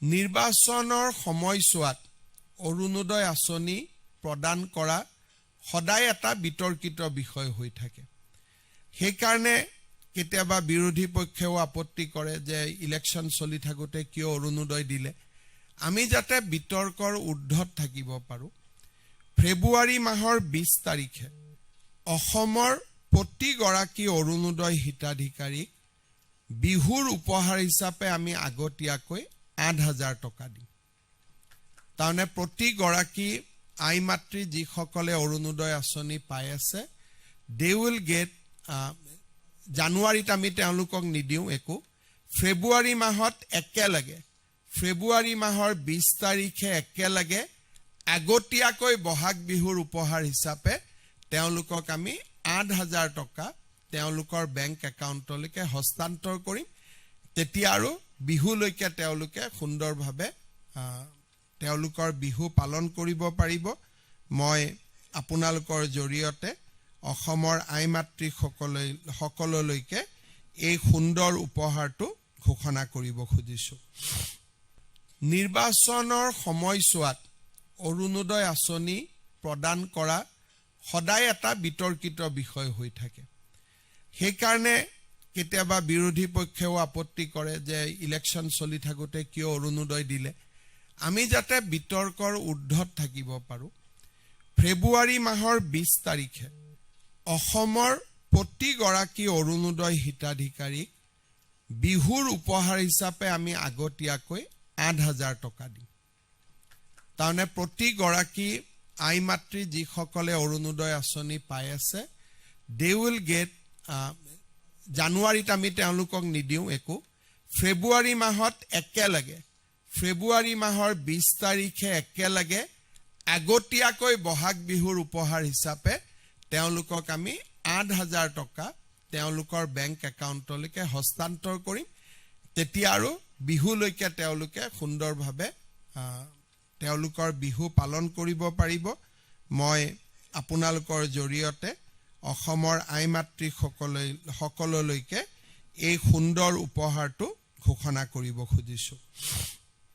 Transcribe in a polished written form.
নিৰ্বাচনৰ সময়ছোৱাত অৰুণোদয় আঁচনি প্ৰদান কৰা সদায় এটা বিতৰ্কিত বিষয় হৈ থাকে। সেইকাৰণে কেতিয়াবা বিৰোধী পক্ষেও আপত্তি কৰে যে ইলেকশ্যন চলি থাকোঁতে কিয় অৰুণোদয় দিলে। আমি যাতে বিতৰ্কৰ ঊৰ্ধ্বত থাকিব পাৰোঁ, ফেব্ৰুৱাৰী মাহৰ 20 তাৰিখে অসমৰ প্ৰতিগৰাকী অৰুণোদয় হিতাধিকাৰীক বিহুৰ উপহাৰ হিচাপে আমি আগতীয়াকৈ 8,000 টকা দিম। তাৰমানে প্ৰতিগৰাকী আই মাতৃ যিসকলে অৰুণোদয় আঁচনি পাই আছে, দে উইল গেট, জানুৱাৰীত আমি তেওঁলোকক নিদিওঁ একো, ফেব্ৰুৱাৰী মাহত একেলগে, ফেব্ৰুৱাৰী মাহৰ 20 তাৰিখে একেলগে আগতীয়াকৈ বহাগ বিহুৰ উপহাৰ হিচাপে তেওঁলোকক আমি 8,000 টকা তেওঁলোকৰ বেংক একাউণ্টলৈকে হস্তান্তৰ কৰিম। তেতিয়া আৰু বিহুলৈকে তেওঁলোকে সুন্দৰভাৱে তেওঁলোকৰ বিহু পালন কৰিব পাৰিব। মই আপোনালোকৰ জৰিয়তে অসমৰ আই মাতৃ সকললৈকে এই সুন্দৰ উপহাৰটো ঘোষণা কৰিব খুজিছোঁ। নিৰ্বাচনৰ সময়ছোৱাত অৰুণোদয় আঁচনি প্ৰদান কৰা সদায় এটা বিতৰ্কিত বিষয় হৈ থাকে। সেইকাৰণে কেতিয়াবা বিৰোধী পক্ষেও আপত্তি কৰে যে ইলেকশ্যন চলি থাকোঁতে কিয় অৰুণোদয় দিলে। আমি যাতে বিতৰ্কৰ ঊৰ্ধ্বত থাকিব পাৰোঁ, ফেব্ৰুৱাৰী মাহৰ 20 তাৰিখে অসমৰ প্ৰতিগৰাকী অৰুণোদয় হিতাধিকাৰীক বিহুৰ উপহাৰ হিচাপে আমি আগতীয়াকৈ 8,000 টকা দিম। তাৰমানে প্ৰতিগৰাকী আই মাতৃ যিসকলে অৰুণোদয় আঁচনি পাই আছে, দে উইল গেট, জানুৱাৰীত আমি তেওঁলোকক নিদিওঁ একো, ফেব্ৰুৱাৰী মাহত একেলগে, ফেব্ৰুৱাৰী মাহৰ 20 তাৰিখে একেলগে আগতীয়াকৈ বহাগ বিহুৰ উপহাৰ হিচাপে তেওঁলোকক আমি 8,000 টকা তেওঁলোকৰ বেংক একাউণ্টলৈকে হস্তান্তৰ কৰিম। তেতিয়া আৰু বিহুলৈকে তেওঁলোকে সুন্দৰভাৱে তেওঁলোকৰ বিহু পালন কৰিব পাৰিব। মই আপোনালোকৰ জৰিয়তে অসমৰ আই মাতৃ সকললৈকে এই সুন্দৰ উপহাৰটো ঘোষণা কৰিব খুজিছোঁ।